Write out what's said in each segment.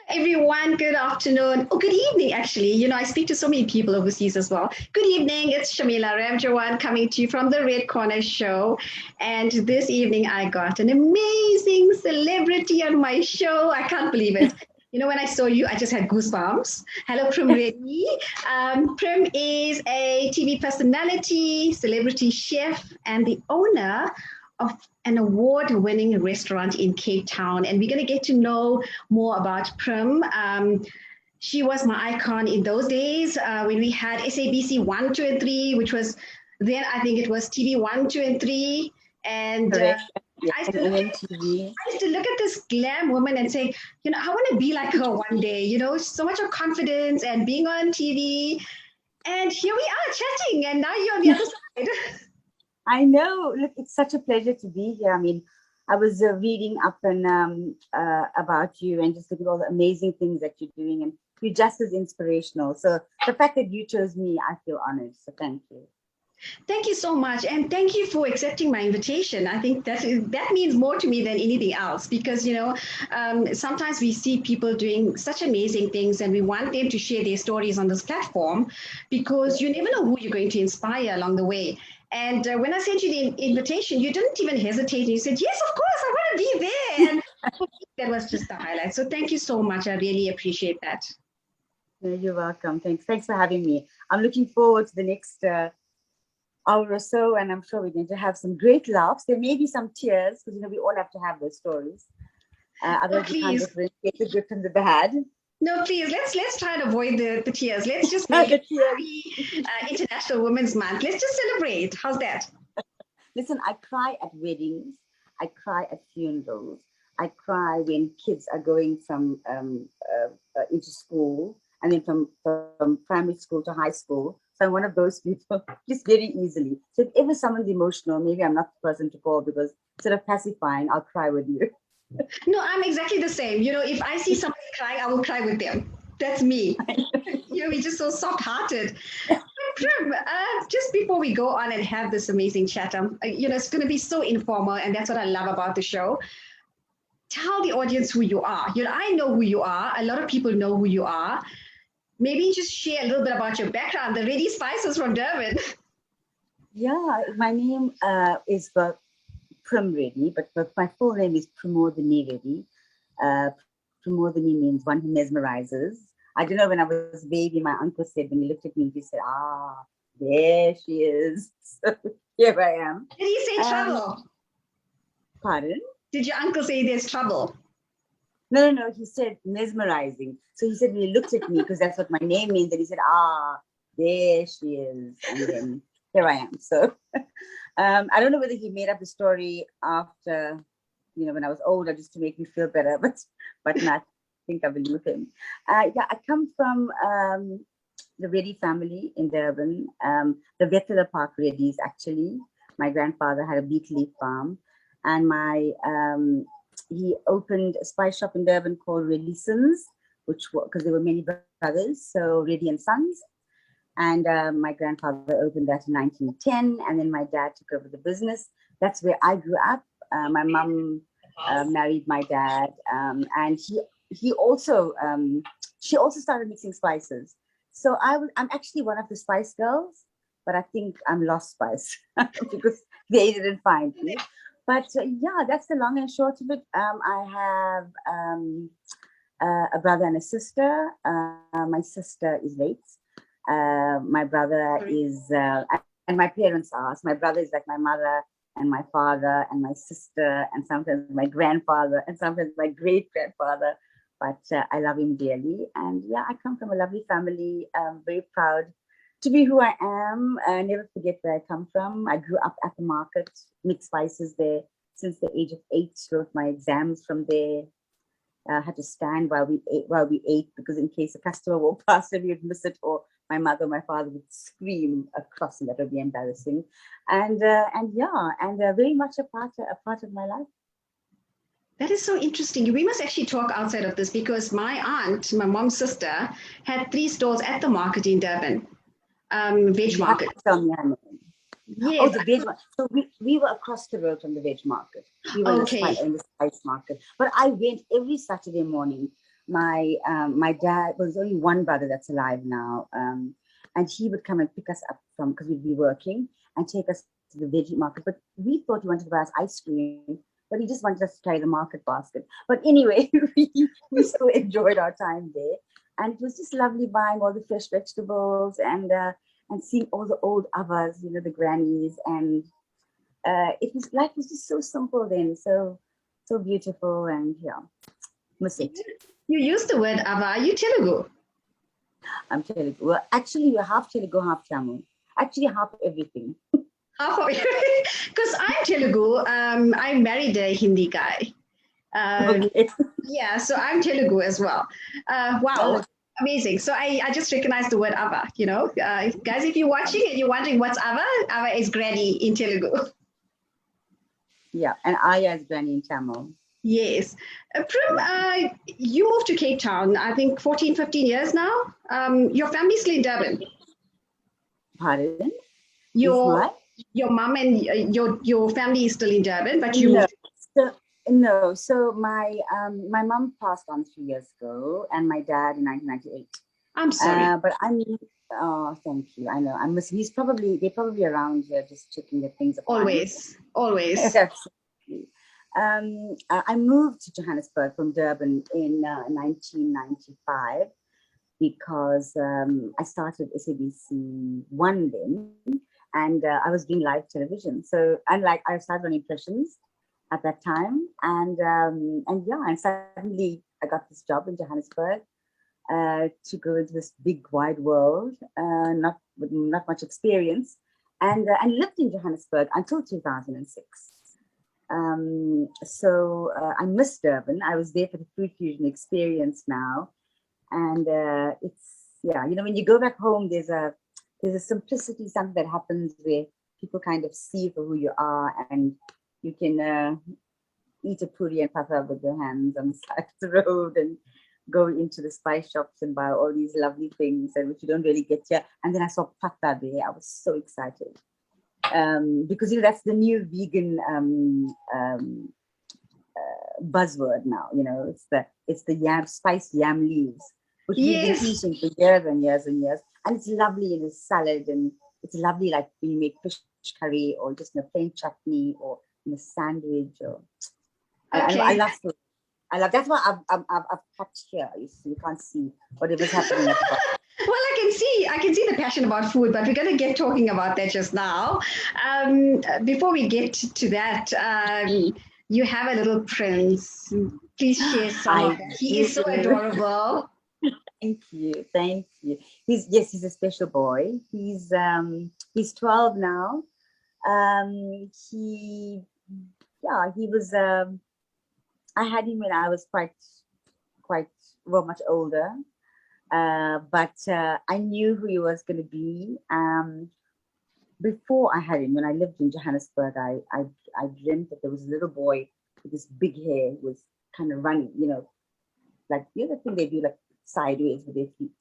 Everyone, good afternoon. Oh, good evening, actually. I speak to so many people overseas as well. Good evening. It's Shamila Ramjawan coming to you from the Red Corner Show. And this evening, I got an amazing celebrity on my show. I can't believe it. When I saw you, I just had goosebumps. Hello, Prim Reddy. Prim is a TV personality, celebrity chef, and the owner of an award-winning restaurant in Cape Town. And we're going to get to know more about Prim. She was my icon in those days when we had SABC 1, 2, and 3, which was then I think it was TV 1, 2, and 3. And Correct. Yeah, I used to look at this glam woman and say, I want to be like her one day, so much of confidence and being on TV. And here we are chatting, and now you're on the other side. I know. Look, it's such a pleasure to be here. I mean, I was reading up and about you and just looking at all the amazing things that you're doing, and you're just as inspirational. So the fact that you chose me, I feel honored. So thank you. Thank you so much, and thank you for accepting my invitation. I think that means more to me than anything else because sometimes we see people doing such amazing things, and we want them to share their stories on this platform because you never know who you're going to inspire along the way. And when I sent you the invitation, you didn't even hesitate. You said, "Yes, of course, I want to be there." And that was just the highlight. So thank you so much. I really appreciate that. You're welcome. Thanks for having me. I'm looking forward to the next hour or so, and I'm sure we're going to have some great laughs. There may be some tears because we all have to have those stories. Otherwise, we can't differentiate the good from the bad. No, please, let's try and avoid the tears. Let's just make it International Women's Month. Let's just celebrate. How's that? Listen, I cry at weddings. I cry at funerals. I cry when kids are going from into school and then from primary school to high school. So I'm one of those people, just very easily. So if ever someone's emotional, maybe I'm not the person to call because instead of pacifying, I'll cry with you. No, I'm exactly the same. If I see somebody crying, I will cry with them. That's me. We're just so soft-hearted. Prim, just before we go on and have this amazing chat, it's going to be so informal, and that's what I love about the show. Tell the audience who you are. I know who you are. A lot of people know who you are. Maybe just share a little bit about your background, the Reddy Spices from Durban. Yeah, my name is Prim Reddy, but my full name is Pramodini Reddy. Pramodini means one who mesmerizes. I don't know, when I was a baby, my uncle said, when he looked at me, he said, there she is. So here I am. Did he say trouble? Pardon? Did your uncle say there's trouble? No, he said mesmerizing. So he said, when he looked at me, because that's what my name means, and he said, there she is. And then here I am. So I don't know whether he made up the story after, when I was older, just to make me feel better, but not. I think I believe him. I come from the Reddy family in Durban, the Vettula Park Reddys, actually. My grandfather had a beet leaf farm, and he opened a spice shop in Durban called Reddy Sons, because there were many brothers, so Reddy and Sons. And my grandfather opened that in 1910, and then my dad took over the business. That's where I grew up. My mum married my dad, and she also started mixing spices. So I'm actually one of the Spice Girls, but I think I'm Lost Spice because they didn't find me. But that's the long and short of it. I have a brother and a sister. My sister is late. My brother is, and my parents are. So my brother is like my mother and my father and my sister and sometimes my grandfather and sometimes my great grandfather. But I love him dearly. And I come from a lovely family. I'm very proud to be who I am. I never forget where I come from. I grew up at the market, mixed spices there since the age of 8. Wrote my exams from there. Had to stand while we ate because in case a customer walked past and we would miss it, or my mother or my father would scream across, and that would be embarrassing. And very much a part of my life. That is so interesting. We must actually talk outside of this because my aunt, my mom's sister, had 3 stores at the market in Durban, veg market. Yes. Oh, the veg market. So we were across the road from the veg market. We were in the spice market. But I went every Saturday morning my dad, well, there's only one brother that's alive now, and he would come and pick us up from, because we'd be working, and take us to the veggie market. But we thought he wanted to buy us ice cream, but he just wanted us to carry the market basket. But anyway, we still enjoyed our time there, and it was just lovely buying all the fresh vegetables and seeing all the old avas, you know, the grannies, and life was just so simple then, so beautiful, and yeah, miss it. You used the word Ava. Are you Telugu? I'm Telugu. Well, actually, you're half Telugu, half Tamil. Actually, half everything. Half of because I'm Telugu. I married a Hindi guy. Okay. Yeah, so I'm Telugu as well. Wow. Oh. Amazing. So I just recognized the word Ava, you know. Guys, if you're watching and you're wondering what's Ava, Ava is granny in Telugu. Yeah, and Aya is granny in Tamil. Yes. Prim, you moved to Cape Town, I think 14, 15 years now. Your family's still in Durban. Pardon? Your mom and your family is still in Durban, but you moved. No, so my mom passed on 3 years ago, and my dad in 1998. I'm sorry. But I mean, oh, thank you. I know. They're probably around here just checking the things. Always. Absolutely. I moved to Johannesburg from Durban in 1995 because I started SABC 1 then, and I was doing live television. So, and like I started on Impressions at that time, and suddenly I got this job in Johannesburg to go into this big wide world, not much experience, and lived in Johannesburg until 2006. So I miss Durban. I was there for the food fusion experience now, and when you go back home, there's a simplicity, something that happens where people kind of see you for who you are, and you can eat a puri and pata with your hands on the side of the road, and go into the spice shops and buy all these lovely things, and which you don't really get here. And then I saw pata there. I was so excited. Because that's the new vegan buzzword now. It's the yam, spiced yam leaves, which we've been eating for years and years and years, and it's lovely in a salad, and it's lovely like when you make fish curry or just in a plain chutney or in a sandwich. Or I love food. That's why I've cut here. You can't see whatever's happening at the bottom. Well, I can see the passion about food, but we're going to get talking about that just now. Before we get to that, you have a little prince. Please share some of that. He is so adorable. Thank you. He's a special boy. He's 12 now. He was. I had him when I was quite much older. But I knew who he was going to be. Before I had him, when I lived in Johannesburg, I dreamt that there was a little boy with this big hair who was kind of running, like the other thing they do, like sideways with their feet.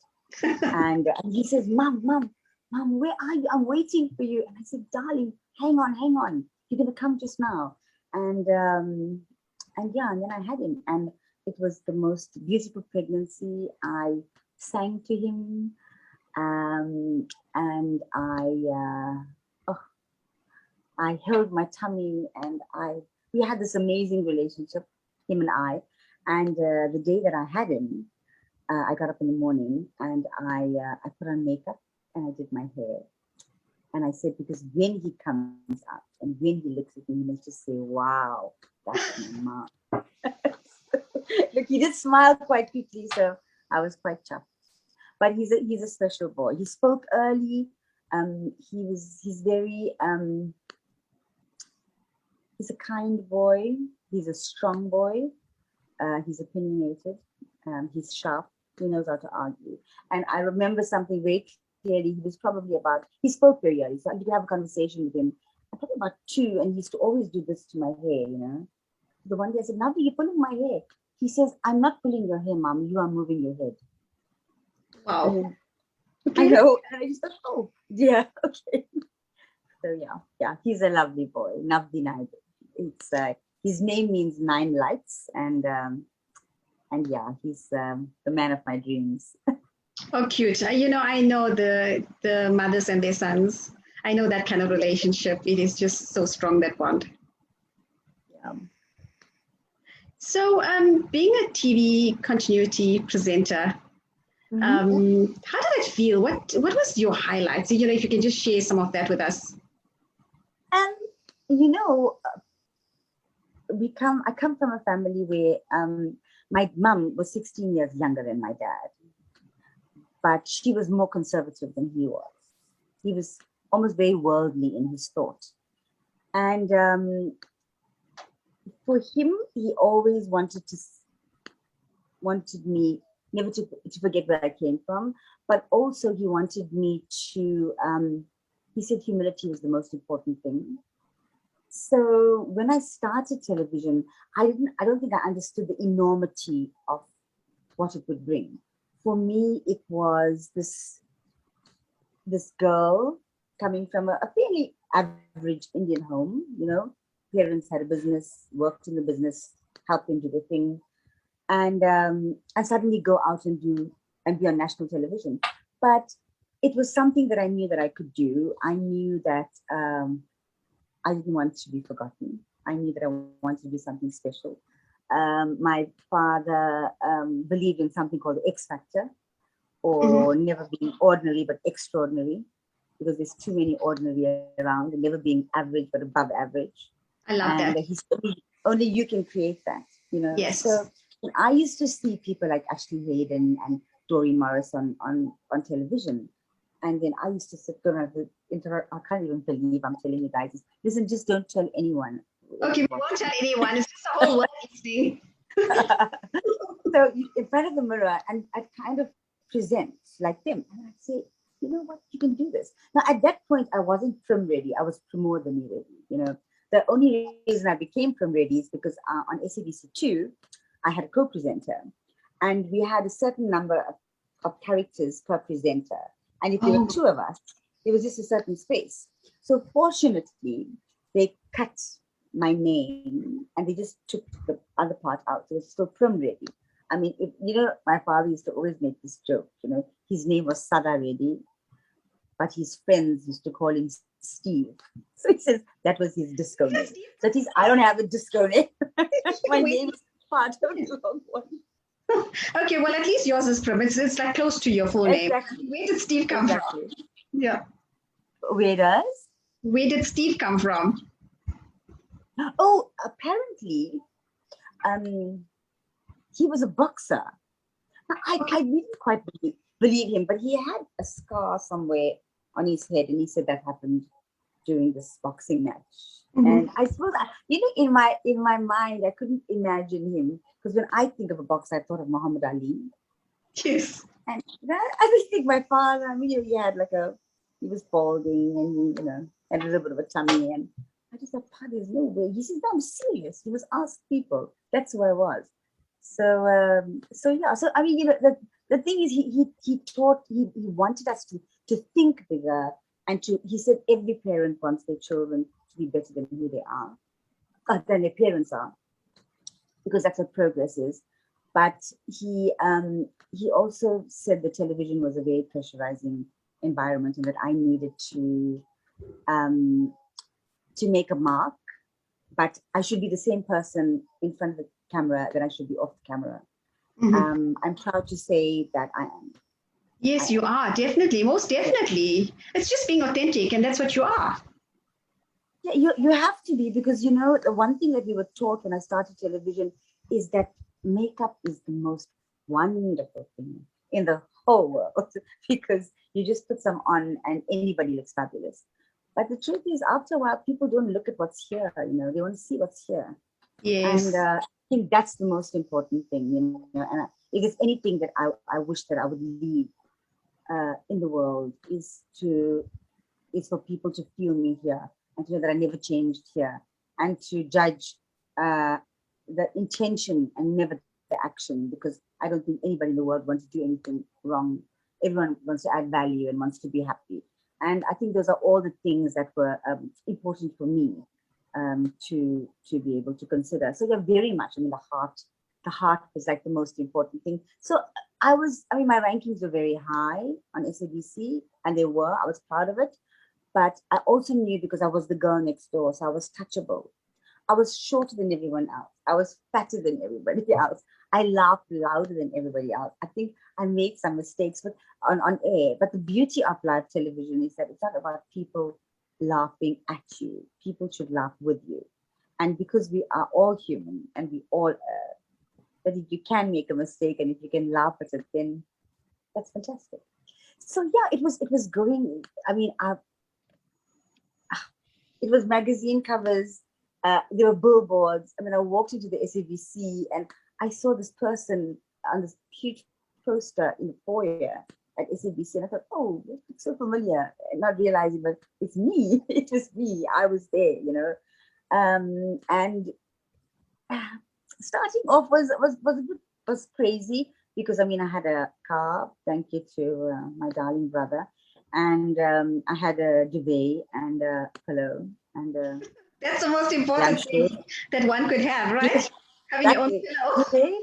And he says, Mom, where are you? I'm waiting for you. And I said, darling, hang on. You're going to come just now. And then I had him. And it was the most beautiful pregnancy. I sang to him, and I held my tummy, and we had this amazing relationship, him and I. And the day that I had him, I got up in the morning and I put on makeup and I did my hair. And I said, because when he comes out and when he looks at me, he must just say, wow, that's my mom. Look, he did smile quite quickly, so I was quite chuffed. But he's a special boy. He spoke early. He's very he's a kind boy. He's a strong boy. He's opinionated. He's sharp. He knows how to argue. And I remember something very clearly. He spoke very early. So I could have a conversation with him. I probably about 2, and he used to always do this to my hair, The one day I said, Navi, you're pulling my hair. He says, I'm not pulling your hair, Mom. You are moving your head. Wow. I know. And I just thought, oh, yeah, okay. So yeah, he's a lovely boy. Navdi Naidu. It's his name means 9 lights, and yeah, he's the man of my dreams. Oh, cute. I know the mothers and their sons. I know that kind of relationship. It is just so strong, that bond. Yeah. So, being a TV continuity presenter, how did it feel? What was your highlights? If you can just share some of that with us. You know, I come from a family where my mum was 16 years younger than my dad, but she was more conservative than he was. He was almost very worldly in his thought. And for him, he always wanted me never to forget where I came from, but also he wanted me to, he said humility was the most important thing. So when I started television, I don't think I understood the enormity of what it would bring. For me, it was this girl coming from a fairly average Indian home, parents had a business, worked in the business, helped them do the thing, and suddenly go out and be on national television. But it was something that I knew that I could do. I knew that I didn't want to be forgotten. I knew that I wanted to do something special. My father believed in something called the X Factor, or never being ordinary but extraordinary, because there's too many ordinary around, and never being average but above average. I love that. He said only you can create that, Yes. So I used to see people like Ashley Hayden and Doreen Morris on television. And then I used to sit there and I can't even believe I'm telling you guys. Listen, just don't tell anyone. Okay, we won't tell anyone. It's just a whole world listening. So in front of the mirror, and I'd kind of present like them. And I'd say, you know what, you can do this. Now, at that point, I wasn't Prim Reddy. I was Pramodani Reddy, The only reason I became Prim Reddy is because on SABC2, I had a co-presenter. And we had a certain number of characters per presenter. And if there were two of us, it was just a certain space. So fortunately, they cut my name and they just took the other part out. So it's still Prim Reddy. I mean, my father used to always make this joke, his name was Sada Reddy, but his friends used to call him Steve. So he says that was his disco name. That is, I don't have a disco name. My name is part of the wrong one. Okay, well, at least yours is Prim. It's like close to your full name. Where did Steve come from? Yeah. Where did Steve come from? Oh, apparently, he was a boxer. Now, I didn't quite believe him, but he had a scar somewhere on his head, and he said that happened during this boxing match. And I suppose, in my mind, I couldn't imagine him, because when I think of a boxer, I thought of Muhammad Ali. Yes. And I just think my father, he had he was balding, and he, had a little bit of a tummy, and I just thought, there's no way. He said, no, I'm serious. He was asked people. That's who I was. So yeah. So I mean, the thing is, he taught. He wanted us to think bigger, and he said every parent wants their children to be better than who they are, than their parents are, because that's what progress is. But he also said the television was a very pressurizing environment, and that I needed to make a mark, but I should be the same person in front of the camera that I should be off the camera. I'm proud to say that I am. Yes, you are, definitely, most definitely. It's just being authentic, and that's what you are. Yeah, you have to be, because the one thing that we were taught when I started television is that makeup is the most wonderful thing in the whole world, because you just put some on and anybody looks fabulous. But the truth is, after a while, people don't look at what's here. They want to see what's here. Yes. And I think that's the most important thing. And if there's anything that I wish that I would leave in the world is for people to feel me here, and to know that I never changed here, and to judge the intention and never the action, because I don't think anybody in the world wants to do anything wrong. Everyone wants to add value and wants to be happy. And I think those are all the things that were important for me to be able to consider. So they're very much, the heart the heart was like the most important thing. So my rankings were very high on SABC, and I was proud of it. But I also knew, because I was the girl next door, so I was touchable. I was shorter than everyone else. I was fatter than everybody else. I laughed louder than everybody else. I think I made some mistakes on air. But the beauty of live television is that it's not about people laughing at you. People should laugh with you. And because we are all human and we all that if you can make a mistake and if you can laugh at it, then that's fantastic. So yeah, it was going. I mean, it was magazine covers. There were billboards. I mean, I walked into the SABC and I saw this person on this huge poster in the foyer at SABC, and I thought, oh, it's so familiar, not realizing, but it's me. It was me. I was there, you know. And starting off was crazy, because I mean, I had a car, thank you to my darling brother, and I had a duvet and a pillow and That's the most important thing that one could have, right? Yes, Having your own pillow.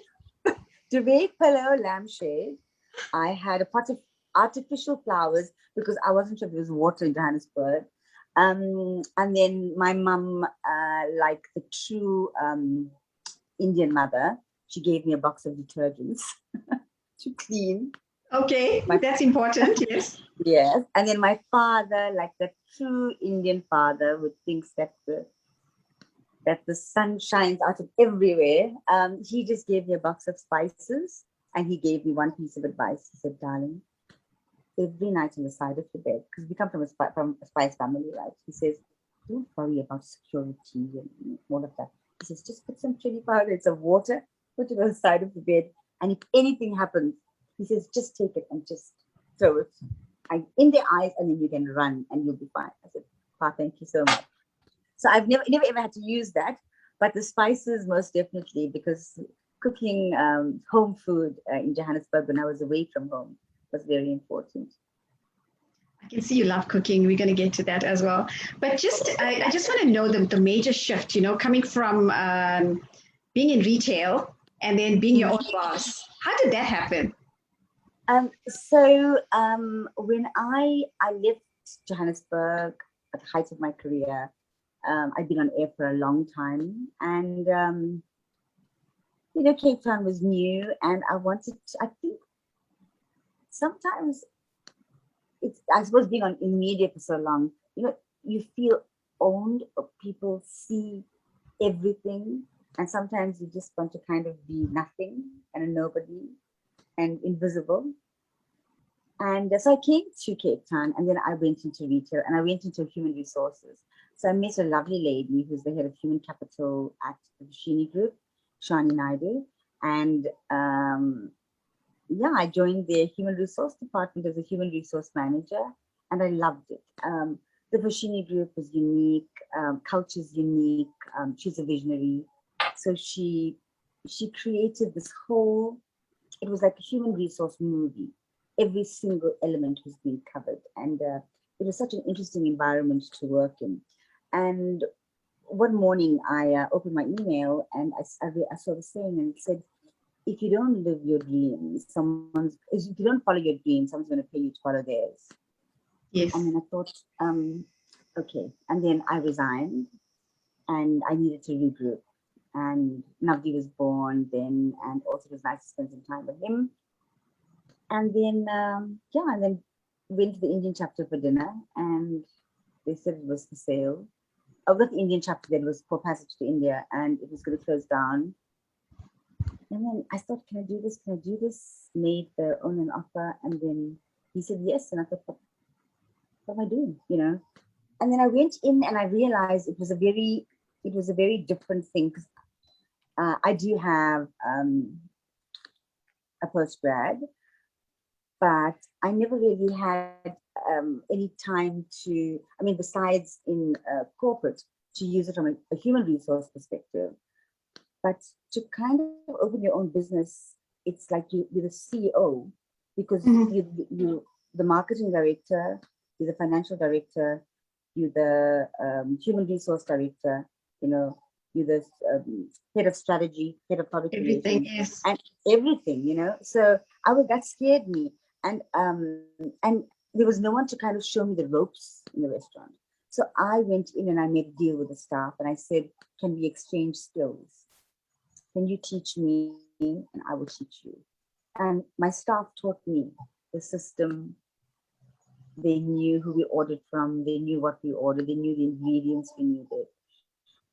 Duvet, pillow, lampshade. I had a pot of artificial flowers because I wasn't sure if there was water in Johannesburg. And then my mum, like the true Indian mother, she gave me a box of detergents to clean. Okay, that's important, yes. Yes. And then my father, like the true Indian father, who thinks that the sun shines out of everywhere, he just gave me a box of spices, and he gave me one piece of advice. He said, darling, every night on the side of your bed, because we come from a spice family, right? He says, don't worry about security and all of that. He says, just put some chili powder and some water, put it on the side of the bed, and if anything happens, he says, just take it and just throw it in their eyes, and then you can run and you'll be fine. I said, Pa, thank you so much. So I've never ever had to use that, but the spices most definitely, because cooking home food in Johannesburg when I was away from home was very important. I can see you love cooking. We're going to get to that as well. But I just want to know the major shift, you know, coming from being in retail and then being your own boss. How did that happen? So when I left Johannesburg at the height of my career, I'd been on air for a long time, and you know, Cape Town was new, and I think sometimes I suppose being in media for so long, you know, you feel owned, or people see everything, and sometimes you just want to kind of be nothing and a nobody and invisible. And so I came to Cape Town, and then I went into retail, and I went into human resources. So I met a lovely lady who's the head of human capital at the Vashini Group, Shani Naidu. And I joined their human resource department as a human resource manager, and I loved it. The Vashini Group was unique, culture's unique. She's a visionary. So she created this whole, it was like a human resource movie. Every single element was being covered, and it was such an interesting environment to work in. And one morning I opened my email, and I saw the saying, and it said, if you don't live your dreams, if you don't follow your dreams, someone's going to pay you to follow theirs. Yes. And then I thought, okay. And then I resigned, and I needed to regroup. And Navdi was born then, and also it was nice to spend some time with him. And then, and then went to the Indian chapter for dinner, and they said it was for sale. Not the Indian chapter, that was for passage to India, and it was going to close down. And then I thought, can I do this? Can I do this? Made the owner an offer, and then he said yes. And I thought, what am I doing? You know. And then I went in, and I realized it was a very different thing, because I do have a postgrad, but I never really had any time to, I mean, besides in corporate, to use it from a human resource perspective. But to kind of open your own business, it's like you're the CEO, because you're the marketing director, you're the financial director, you're the human resource director, you know, you're the head of strategy, head of product Everything, relations, yes. and everything, you know. So that scared me, and there was no one to kind of show me the ropes in the restaurant. So I went in and I made a deal with the staff, and I said, "Can we exchange skills? Can you teach me, and I will teach you?" And my staff taught me the system. They knew who we ordered from. They knew what we ordered. They knew the ingredients we needed.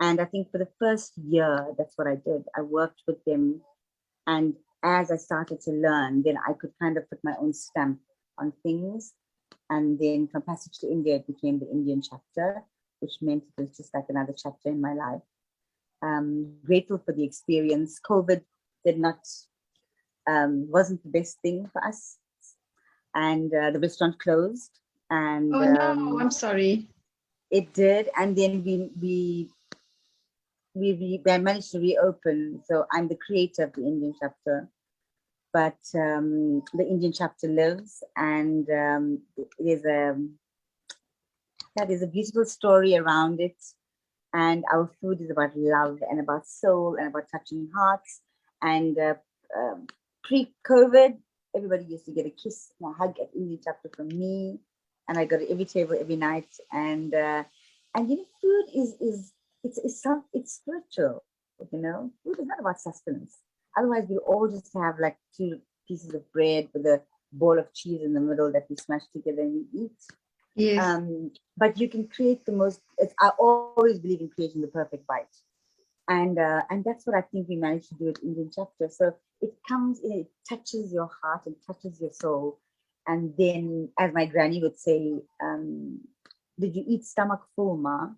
And I think for the first year, that's what I did. I worked with them. And as I started to learn, then I could kind of put my own stamp on things. And then from Passage to India, it became the Indian chapter, which meant it was just like another chapter in my life. Grateful for the experience. COVID wasn't the best thing for us. And the restaurant closed. And Oh no, I'm sorry. it did. And then we managed to reopen. So I'm the creator of the Indian chapter, but the Indian chapter lives, and there's a beautiful story around it. And our food is about love and about soul and about touching hearts. And pre-COVID, everybody used to get a kiss and a hug at Indian chapter from me, and I got it every table every night. And you know, food is it's spiritual. You know, food is not about sustenance. Otherwise, we all just have like 2 pieces of bread with a ball of cheese in the middle that we smash together and we eat. Yes. But you can create the most. I always believe in creating the perfect bite, and that's what I think we managed to do at Indian chapter. So it comes in, it touches your heart and touches your soul, and then, as my granny would say, "Did you eat stomach full, ma?"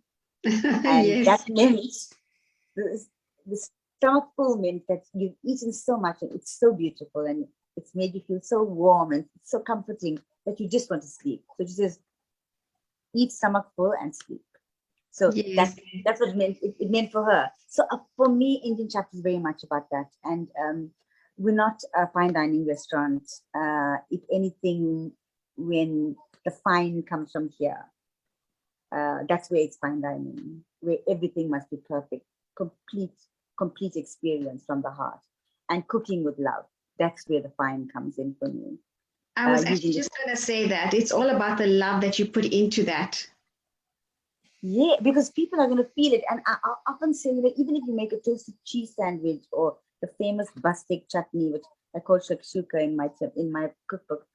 And Yes. that meant the stomach full meant that you've eaten so much and it's so beautiful and it's made you feel so warm and so comforting that you just want to sleep. So she says, eat stomach full and sleep. So Yes. that's what it meant. It meant for her. So for me, Indian chapter is very much about that. And we're not a fine dining restaurant. If anything, when the fine comes from here, that's where it's fine dining, where everything must be perfect, complete experience from the heart, and cooking with love. That's where the fine comes in for me. I was actually just going to say that it's all about the love that you put into that. Yeah, because people are going to feel it. And I often say that even if you make a toasted cheese sandwich or the famous bastic chutney, which I call shakshuka in my cookbook,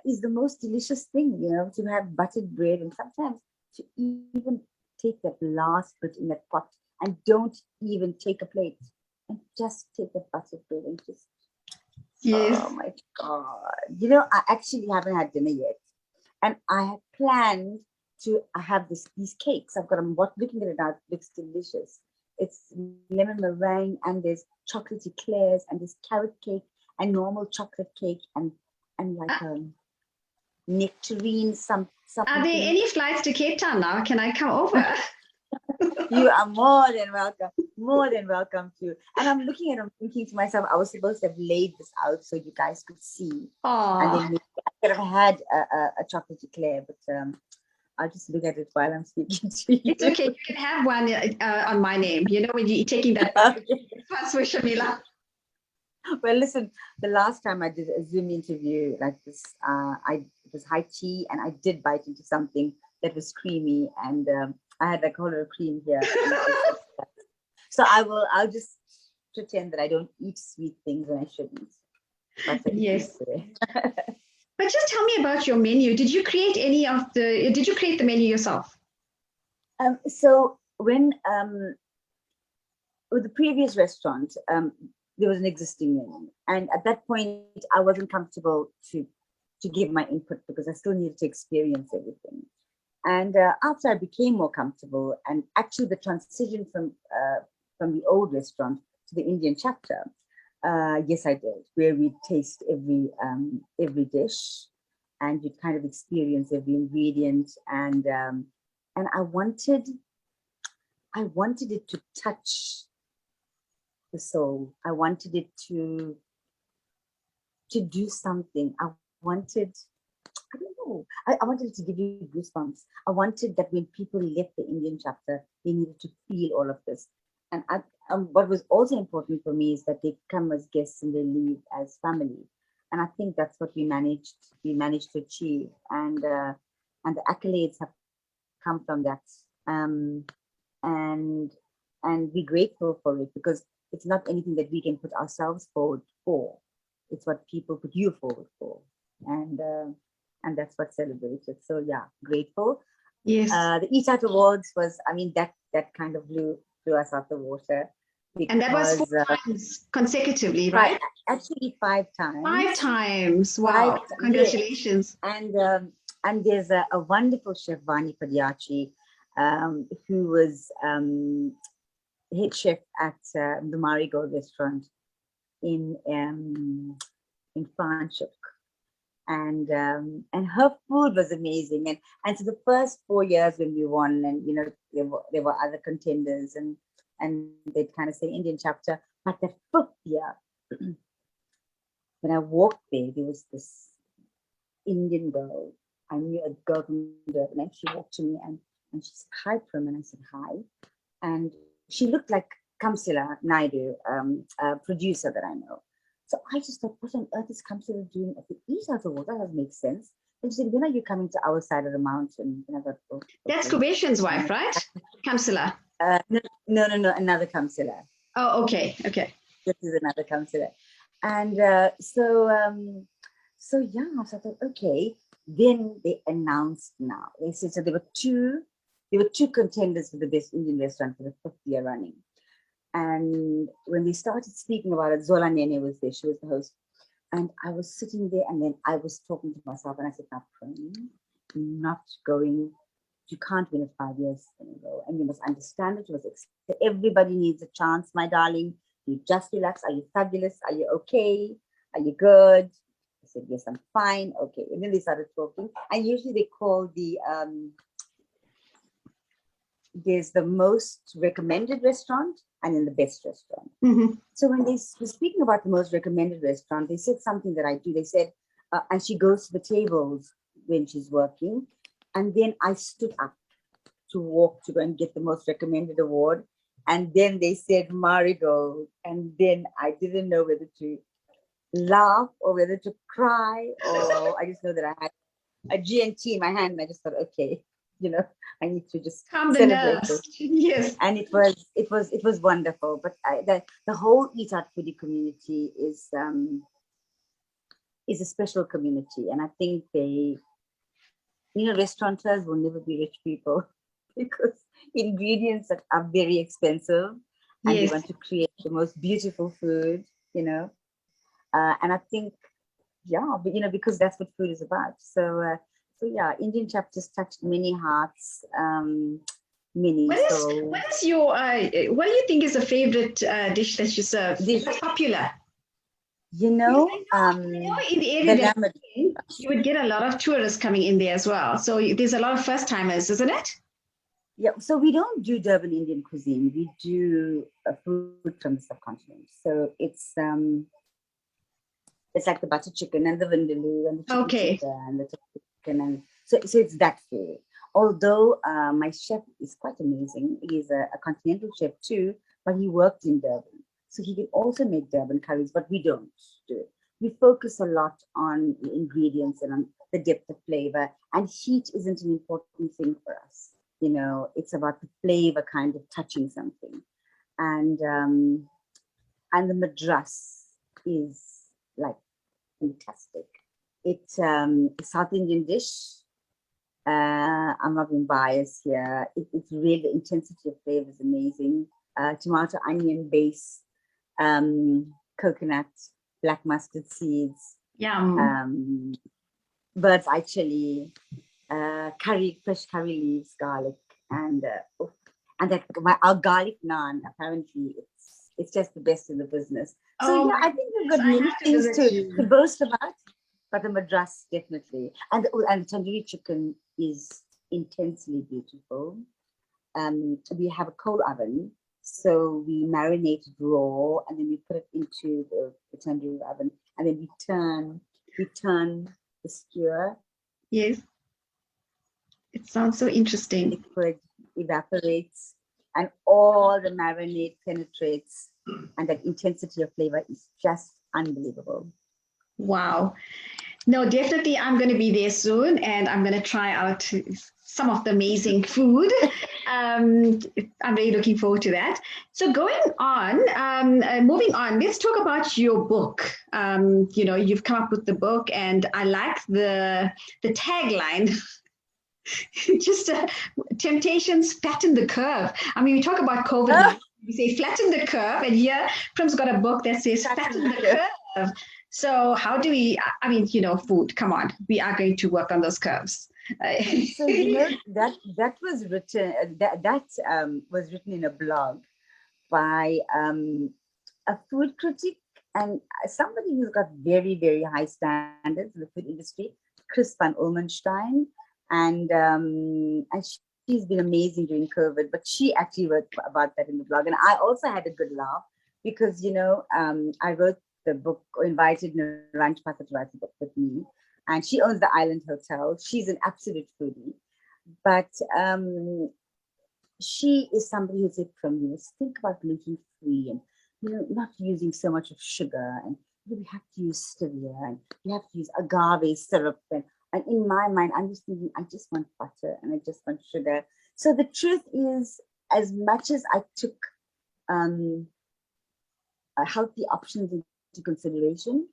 is the most delicious thing, you know, to have buttered bread, and sometimes to even take that last bit in that pot and don't even take a plate and just take the buttered bread and just, Yes. oh my God. You know, I actually haven't had dinner yet. And I have planned to have these cakes. I'm looking at it now, it looks delicious. It's lemon meringue, and there's chocolate eclairs, and there's carrot cake and normal chocolate cake and like nectarine, something. Are there any flights to Cape Town now? Can I come over? You are more than welcome to. And I'm looking at it, I'm thinking to myself, I was supposed to have laid this out so you guys could see. Aww. And then I could have had a chocolate eclair, but I'll just look at it while I'm speaking to you. It's okay. You can have one on my name. You know, when you're taking that first with Shamila. Well, listen, the last time I did a Zoom interview like this, it was high tea, and I did bite into something that was creamy, and I had like a whole lot of cream here. So I'll just pretend that I don't eat sweet things and I shouldn't. But yes. But just tell me about your menu. Did you create the menu yourself? So when with the previous restaurant, there was an existing menu, and at that point I wasn't comfortable to give my input because I still needed to experience everything. And after I became more comfortable, and actually the transition from the old restaurant to the Indian chapter, yes, I did, where we taste every dish, and you kind of experience every ingredient, and I wanted it to touch the soul. I wanted it to do something. I wanted it to give you goosebumps. I wanted that when people left the Indian chapter, they needed to feel all of this. And what was also important for me is that they come as guests and they leave as family. And I think that's what we managed to achieve. And the accolades have come from that. And we're grateful for it, because it's not anything that we can put ourselves forward for. It's what people put you forward for. And that's what's celebrated. So yeah, grateful. Yes. The Eat Out Awards was, that kind of blew us out the water. And that was 4 times consecutively, right? Actually, 5 times. 5 times. Wow. Congratulations. Yes. And there's a wonderful chef, Vani Padiachi, who was head chef at the Marigold restaurant in Franschhoek. And her food was amazing. And so the first 4 years when we won, and there were other contenders, and they'd kind of say Indian chapter. But the 5th year, when I walked there was this Indian girl. I knew a girl from Durban, and she walked to me and she said, "Hi, Prim," and I said, "Hi." And she looked like Kamsila Naidu, a producer that I know. So I just thought, what on earth is Kamsila doing at the Eat Out Awards? That doesn't make sense. And she said, "When are you coming to our side of the mountain?" And I thought, oh, okay. That's Kubeshan's wife, right? Kamsila. No, another Kamsila. Oh, okay. This is another Kamsila. And so yeah, so I thought, okay. Then they announced now. They said, so there were two contenders for the best Indian restaurant for the 5th year running. And when they started speaking about it, Zola Nene was there. She was the host. And I was sitting there, and then I was talking to myself, and I said, "Now, Prim, not going. You can't win it 5 years in a row. And you must understand it. You must accept. Everybody needs a chance, my darling. You just relax. Are you fabulous? Are you okay? Are you good?" I said, "Yes, I'm fine." Okay. And then they started talking. And usually they call there's the most recommended restaurant and then the best restaurant. Mm-hmm. So when they were speaking about the most recommended restaurant, they said something that I do. They said, and she goes to the tables when she's working. And then I stood up to walk to go and get the most recommended award. And then they said Marigold. And then I didn't know whether to laugh or whether to cry, or I just know that I had a G&T in my hand, and I just thought, okay, I need to just calm the celebrate nerves. it. Yes. And it was wonderful. But the whole Eat Out Foodie community is a special community, and I think restaurateurs will never be rich people because ingredients are very expensive, and Yes. they want to create the most beautiful food, and I think, but because that's what food is about. So yeah, Indian chapters touched many hearts, many. What is your what do you think is a favorite dish that you serve? What's popular? In the area that you would get a lot of tourists coming in there as well. So there's a lot of first timers, isn't it? Yeah. So we don't do Durban Indian cuisine. We do food from the subcontinent. So it's like the butter chicken and the vindaloo and the chicken tikka and the chicken, and so it's that food. Although my chef is quite amazing. He's a continental chef too, but he worked in Durban. So he can also make Durban curries, but we don't do it. We focus a lot on the ingredients and on the depth of flavor, and heat isn't an important thing for us. It's about the flavor kind of touching something. And the madras is like fantastic. It's a South Indian dish. I'm not being biased here. It's really, the intensity of flavor is amazing. Tomato, onion base, coconut, black mustard seeds, yum, bird's eye chili, fresh curry leaves, garlic, and our garlic naan. Apparently, it's just the best in the business. So I think we've got many things to boast about. But the madras, definitely. And tandoori chicken is intensely beautiful. We have a coal oven, so we marinate it raw, and then we put it into the tandoori oven, and then we turn the skewer. Yes. It sounds so interesting. Liquid evaporates, and all the marinade penetrates, and that intensity of flavor is just unbelievable. Wow. No, definitely I'm going to be there soon and I'm going to try out some of the amazing food. I'm really looking forward to that. So going on, moving on, let's talk about your book. You've come up with the book and I like the tagline. Just temptations flatten the curve. I mean, we talk about COVID, we say flatten the curve, and here Prim's got a book that says flatten the curve. So how do we, I mean, food, come on, we are going to work on those curves. So, that was written, was written in a blog by a food critic and somebody who's got very, very high standards in the food industry, Chris van Olmenstein. And she's been amazing during COVID, but she actually wrote about that in the blog. And I also had a good laugh because, I wrote the book, or invited Naran to write the book with me. And she owns the Island Hotel. She's an absolute foodie. But she is somebody who said, Prim, think about gluten free and not using so much of sugar, and we have to use stevia, and we have to use agave syrup, and in my mind, I'm just thinking, I just want butter and I just want sugar. So the truth is, as much as I took healthy options into consideration,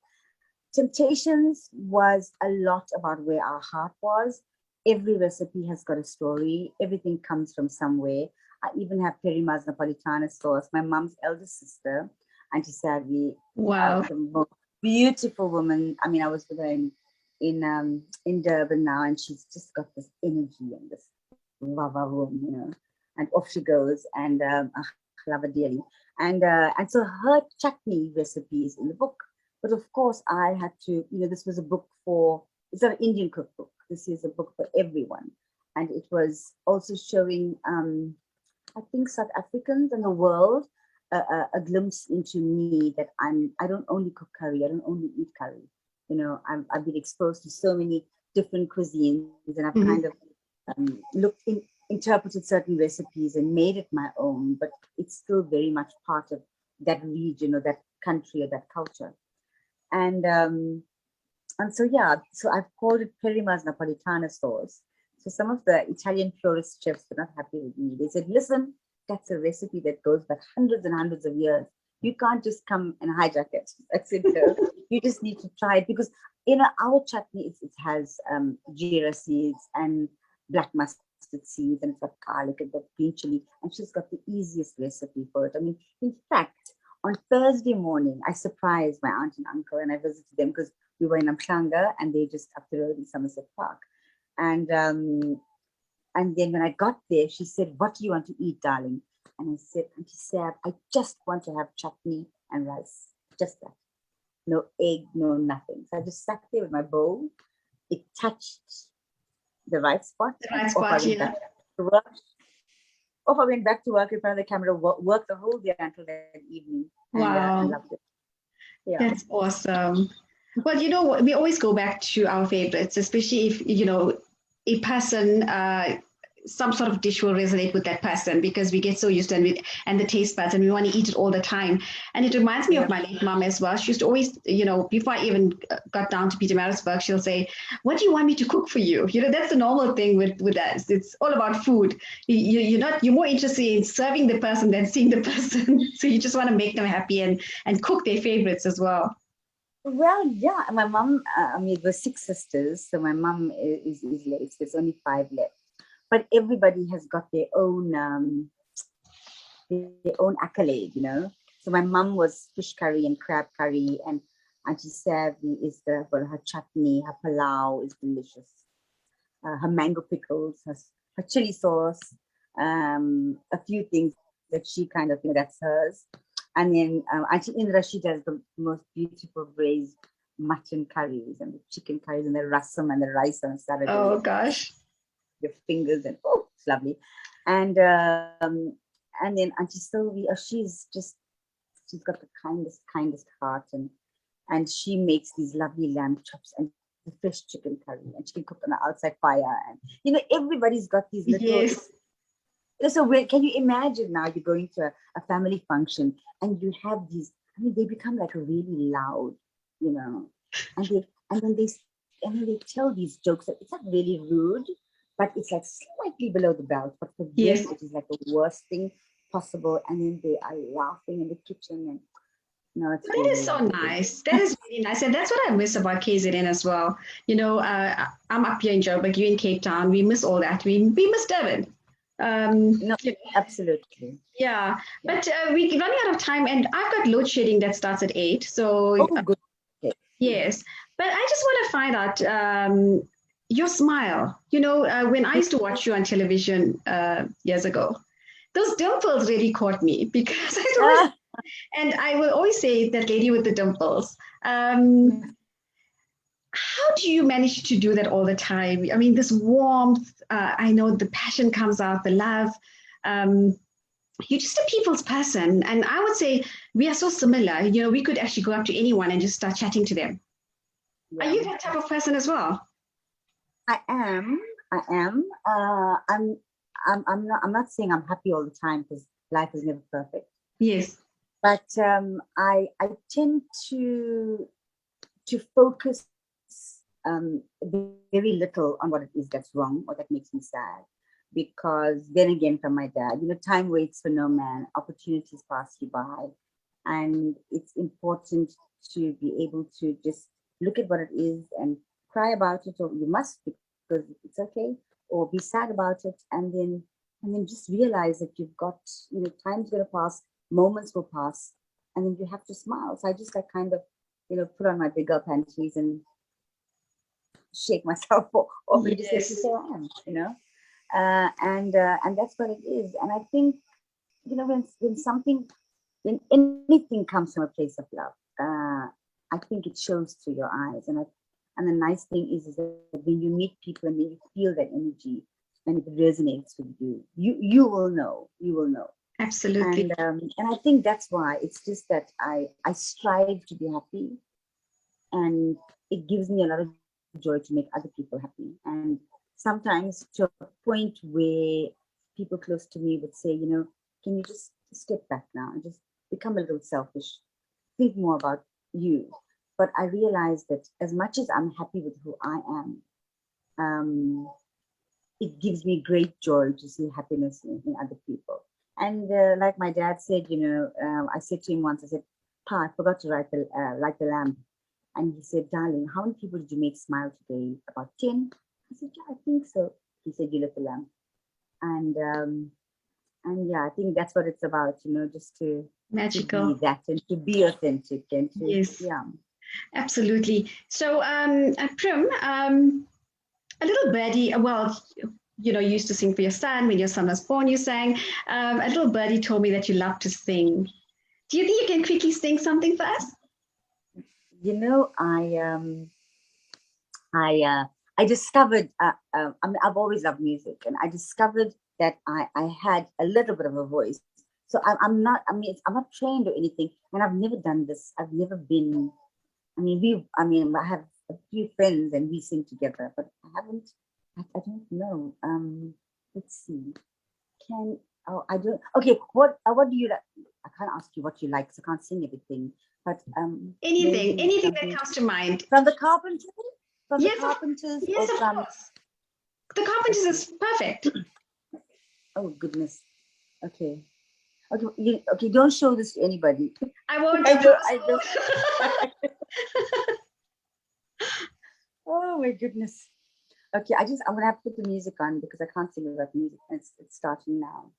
Temptations was a lot about where our heart was. Every recipe has got a story. Everything comes from somewhere. I even have Perima's Napolitana sauce. My mom's eldest sister, Auntie Savvy, wow, the most beautiful woman. I mean, I was with her in Durban now, and she's just got this energy and this lava room, and off she goes. And I love her dearly. And so her chutney recipe is in the book. But of course, I had to, this was a book it's not an Indian cookbook. This is a book for everyone. And it was also showing, I think, South Africans and the world a glimpse into me, that I don't only cook curry, I don't only eat curry. I've been exposed to so many different cuisines, and I've kind of interpreted certain recipes and made it my own, but it's still very much part of that region or that country or that culture. And so I've called it Perima's Napolitana sauce. So some of the Italian purist chefs were not happy with me. They said, listen, that's a recipe that goes back hundreds and hundreds of years. You can't just come and hijack it. That's it. You just need to try it, because our chutney, it has jeera seeds and black mustard seeds, and it's got garlic and got green chili, and she's got the easiest recipe for it. I mean, in fact, on Thursday morning, I surprised my aunt and uncle, and I visited them because we were in Amhlanga and they just up the road in Somerset Park. And then when I got there, she said, what do you want to eat, darling? And I said, Auntie Sab, I just want to have chutney and rice. Just that. No egg, no nothing. So I just sat there with my bowl. It touched the right spot. The right spot, yeah. Off I went back to work in front of the camera, worked the whole day until that evening. And wow. I loved it. Yeah. That's awesome. Well, we always go back to our favorites, especially if, a person, some sort of dish will resonate with that person, because we get so used to it and the taste buds, and we want to eat it all the time. And it reminds me of my late mom as well. She used to always, before I even got down to Pietermaritzburg, she'll say, what do you want me to cook for you? That's the normal thing with us. It's all about food. You're more interested in serving the person than seeing the person. So you just want to make them happy and cook their favorites as well. Well, yeah, my mom, it was 6 sisters. So my mom is late. There's only 5 left. But everybody has got their own accolade, So my mom was fish curry and crab curry, and Auntie Savvy is her chutney, her palau is delicious. Her mango pickles, her chili sauce, a few things that she kind of, that's hers. And then Auntie Indra, she does the most beautiful braised mutton curries and the chicken curries and the rasam and the rice on Saturday. Oh, gosh. Your fingers, and it's lovely. And then Auntie Sylvie, she's got the kindest heart, and she makes these lovely lamb chops and the fish chicken curry, and she can cook on the outside fire. And everybody's got these little So can you imagine now you're going to a family function and you have these, I mean, they become like really loud, you know, and they, and then they tell these jokes that it's not really rude, but it's like slightly below the belt. But for Yes. them, it is like the worst thing possible. And then they are laughing in the kitchen and no, it's That is really so lovely. nice. That is really nice. And that's what I miss about KZN as well. I'm up here in Joburg, you in Cape Town. We miss all that. We miss Durban. No, absolutely. Yeah, but we're running out of time, and I've got load shedding that starts at 8. So, Oh, good. Okay. yes. But I just want to find out your smile. When I used to watch you on television years ago, those dimples really caught me because I always, and I will always say that lady with the dimples. How do you manage to do that all the time? I mean, this warmth, I know the passion comes out, the love. You're just a people's person. And I would say we are so similar. We could actually go up to anyone and just start chatting to them. Yeah. Are you that type of person as well? I am. I'm not saying I'm happy all the time because life is never perfect. Yes. But I tend to focus very little on what it is that's wrong or that makes me sad. Because then again, from my dad, time waits for no man, opportunities pass you by. And it's important to be able to just look at what it is and cry about it, or you must because it's okay, or be sad about it, and then just realize that you've got, time's gonna pass, moments will pass, and then you have to smile. So I just like kind of, put on my big girl panties and shake myself off and just say, Yes. here I am, and that's what it is. And I think, when anything comes from a place of love, I think it shows through your eyes. And the nice thing is that when you meet people and then you feel that energy and it resonates with you, you will know. Absolutely. And I think that's why it's just that I strive to be happy, and it gives me a lot of joy to make other people happy. And sometimes to a point where people close to me would say, can you just step back now and just become a little selfish, think more about you. But I realize that as much as I'm happy with who I am, it gives me great joy to see happiness in other people. And like my dad said, I said to him once, I said, Pa, I forgot to light the lamp. And he said, darling, how many people did you make smile today? About 10? I said, yeah, I think so. He said, you lit the lamp. And yeah, I think that's what it's about, just to Magical. be that and to be authentic and to, Yes. yeah. Absolutely. So, Prim, a little birdie, well, you used to sing for your son. When your son was born, you sang. A little birdie told me that you love to sing. Do you think you can quickly sing something for us? I discovered, I've always loved music, and I discovered that I had a little bit of a voice. So I'm not trained or anything, and I've never done this. I've never been, I have a few friends and we sing together, but I don't know. Let's see. I don't, okay, what do you like? I can't ask you what you like, because I can't sing everything, but anything that comes to mind. From the Carpenters? Yes, the Carpenters? yes, of course. The Carpenters is perfect. Oh, goodness. Okay, don't show this to anybody. I won't. I don't. Oh my goodness. Okay, I'm gonna have to put the music on because I can't sing without music. It's starting now.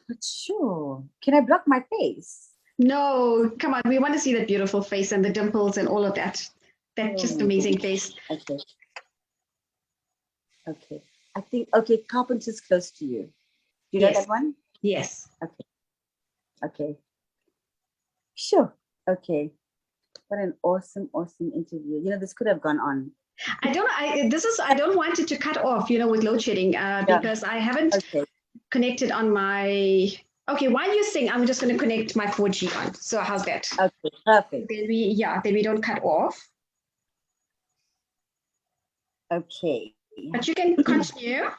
But sure, can I block my face? No, come on. We want to see that beautiful face and the dimples and all of that. That just amazing face. Okay. I think, Carpenter's close to you. Do you know that one? Yes. Okay. Sure. Okay. What an awesome interview. This could have gone on. I don't want it to cut off, with load shedding, because I haven't connected on my. Okay, while you sing, I'm just going to connect my 4G on. So how's that? Okay, perfect. Then we don't cut off. Okay. But you can continue.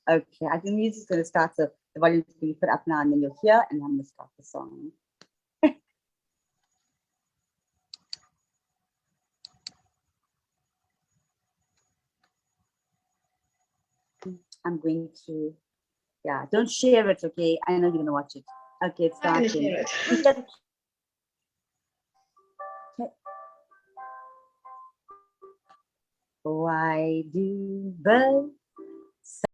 Okay, I think the music's going to start, so the volume's going to be put up now, and then you'll hear, and I'm going to start the song. I'm going to, yeah, don't share it, okay? I know you're going to watch it. Okay, it's I'm going to starting. share it. Why do birds